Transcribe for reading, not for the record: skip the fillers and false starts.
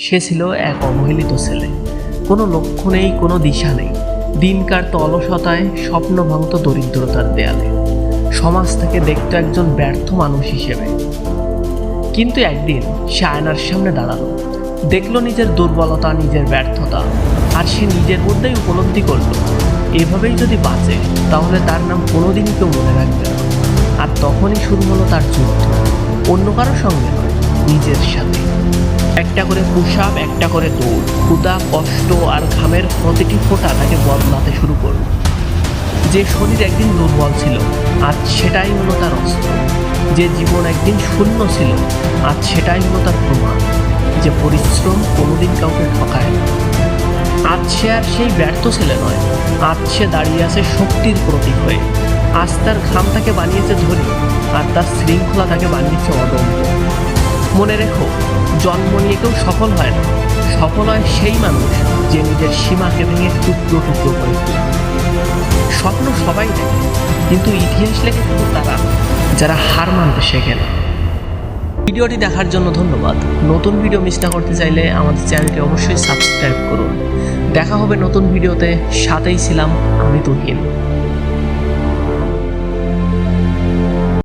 সে ছিল এক অবহেলিত ছেলে। কোনো লক্ষ্য নেই, কোনো দিশা নেই। দিন কাটত অলসতায়, স্বপ্ন ভাঙত দরিদ্রতার দেয়ালে। সমাজ থেকে দেখত একজন ব্যর্থ মানুষ হিসেবে। কিন্তু একদিন সে আয়নার সামনে দাঁড়ালো, দেখলো নিজের দুর্বলতা, নিজের ব্যর্থতা, আর সে নিজের মধ্যেই উপলব্ধি করলো এভাবেই যদি বাঁচে তাহলে তার নাম কোনোদিনই কেউ মনে রাখবে না। আর তখনই শুরু হলো তার যুদ্ধ, অন্য কারোর সঙ্গে নয়, নিজের সাথে। একটা করে পুশ আপ, একটা করে দৌড়, ক্ষুধা, কষ্ট আর ঘামের প্রতিটি ফোঁটা তাকে বদলাতে শুরু করল। যে শরীর একদিন দুর্বল ছিল, আজ সেটাই হলো তার অস্ত্র। যে জীবন একদিন শূন্য ছিল, আজ সেটাই হলো তার প্রমাণ যে পরিশ্রম কোনোদিন কাউকে ঠকায় না। আজ সে আর সেই ব্যর্থ ছেলে নয়, আজ সে দাঁড়িয়ে আছে শক্তির প্রতীক হয়ে। আজ তার ঘাম তাকে বানিয়েছে ধনী, আর তার শৃঙ্খলা তাকে বানিয়েছে অদম্য। মনে রেখো, জন্ম নিয়ে কেউ সফল হয় না, সফল হয় সেই মানুষ যে নিজের সীমাকে ভেঙে টুকরো টুকরো করে। স্বপ্ন সবাই দেখে, কিন্তু ইতিহাস লেখে শুধু তারা যারা হার মানতে শেখে না। ভিডিওটি দেখার জন্য ধন্যবাদ। নতুন ভিডিও মিস না করতে চাইলে আমাদের চ্যানেলটি অবশ্যই সাবস্ক্রাইব করুন। দেখা হবে নতুন ভিডিওতে। সাথেই ছিলাম আমি তুহিন।